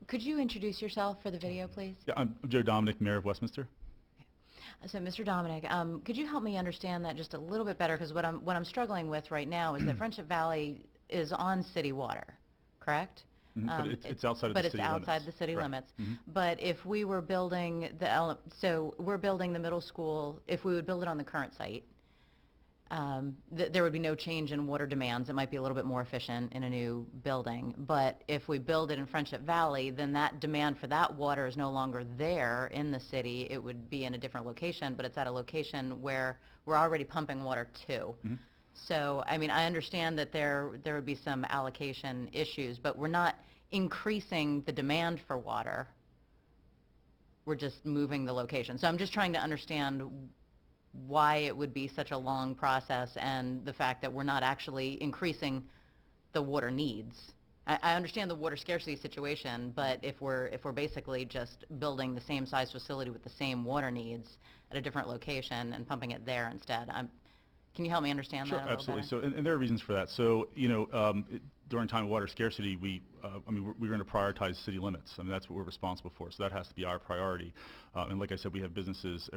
Could you introduce yourself for the video, please? Yeah, I'm Joe Dominick, Mayor of Westminster. So, Mr. Dominick, could you help me understand that just a little bit better? Because what I'm struggling with right now is that Friendship Valley is on city water, correct? But it's outside of But the it's city limits. outside the city Correct. limits. But if we were building so we're building the middle school, if we would build it on the current site, there would be no change in water demands. It might be a little bit more efficient in a new building. But if we build it in Friendship Valley, then that demand for that water is no longer there in the city. It would be in a different location, but it's at a location where we're already pumping water to. So, I mean, I understand that there would be some allocation issues, but we're not increasing the demand for water. We're just moving the location. So I'm just trying to understand why it would be such a long process and the fact that we're not actually increasing the water needs. I understand the water scarcity situation, but if we're basically just building the same size facility with the same water needs at a different location and pumping it there instead, can you help me understand that a little Absolutely. better? So, and there are reasons for that. So, during time of water scarcity, we're going to prioritize city limits. I mean, that's what we're responsible for. So that has to be our priority. And like I said, we have businesses,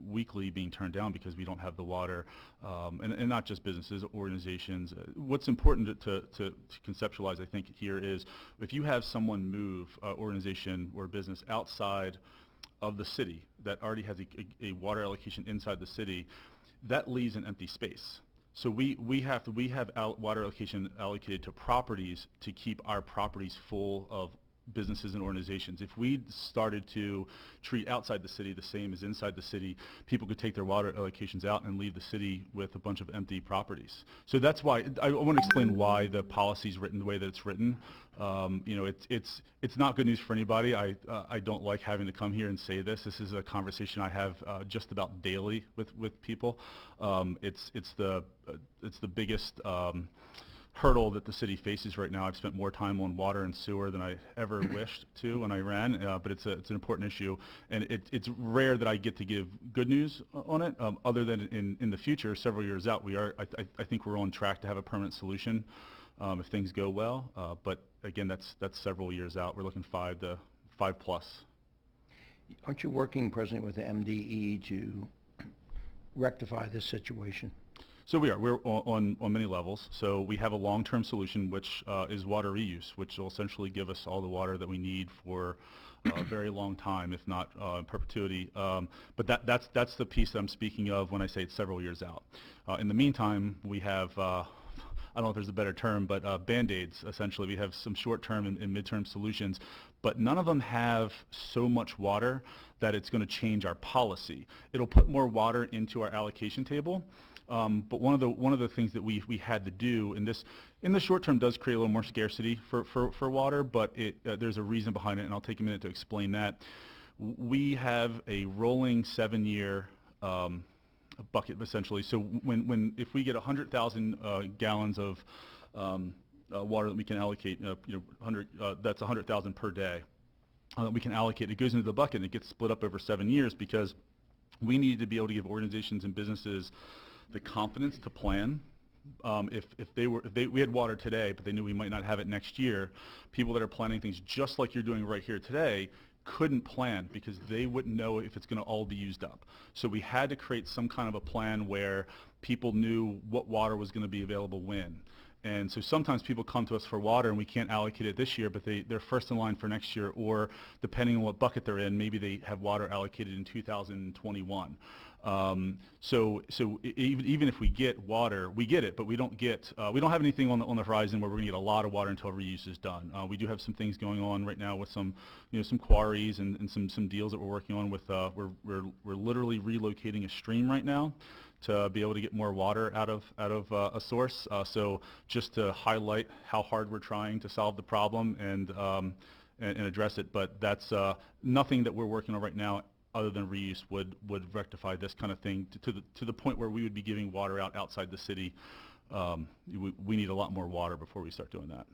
weekly being turned down because we don't have the water, and not just businesses, organizations. What's important to conceptualize, I think, here is if you have someone move, organization or business outside of the city that already has a water allocation inside the city, that leaves an empty space. So we have water allocation allocated to properties to keep our properties full of businesses and organizations. If we started to treat outside the city the same as inside the city, people could take their water allocations out and leave the city with a bunch of empty properties. So that's why I want to explain why the policy is written the way that it's written. It's not good news for anybody. I don't like having to come here and say this. This is a conversation I have just about daily with people. It's the biggest hurdle that the city faces right now. I've spent more time on water and sewer than I ever wished to when I ran, but it's an important issue, and it's rare that I get to give good news on it, other than in the future, several years out, I think we're on track to have a permanent solution if things go well, but again, that's several years out. We're looking 5 plus. Aren't you working presently with the MDE to rectify this situation? So we're on many levels. So we have a long-term solution, which is water reuse, which will essentially give us all the water that we need for a very long time, if not perpetuity. But that's the piece that I'm speaking of when I say it's several years out. In the meantime, we have, I don't know if there's a better term, but Band-Aids, essentially. We have some short-term and mid-term solutions, but none of them have so much water that it's going to change our policy. It'll put more water into our allocation table. But one of the things that we had to do in the short term does create a little more scarcity for water, but there's a reason behind it, and I'll take a minute to explain that. We have a rolling 7-year bucket essentially. So if we get 100,000 gallons of water that we can allocate, that's 100,000 per day. We can allocate. It goes into the bucket and it gets split up over 7 years because we need to be able to give organizations and businesses the confidence to plan. If we had water today, but they knew we might not have it next year, people that are planning things just like you're doing right here today couldn't plan because they wouldn't know if it's going to all be used up. So we had to create some kind of a plan where people knew what water was going to be available when. And so sometimes people come to us for water and we can't allocate it this year, but they're first in line for next year, or depending on what bucket they're in, maybe they have water allocated in 2021. So even if we get water, we get it, but we don't have anything on the horizon where we're going to get a lot of water until reuse is done. We do have some things going on right now with some quarries and some deals that we're working on with. We're literally relocating a stream right now to be able to get more water out of a source. So just to highlight how hard we're trying to solve the problem and address it, but that's nothing that we're working on right now other than reuse would rectify this kind of thing to the point where we would be giving water outside the city. We need a lot more water before we start doing that.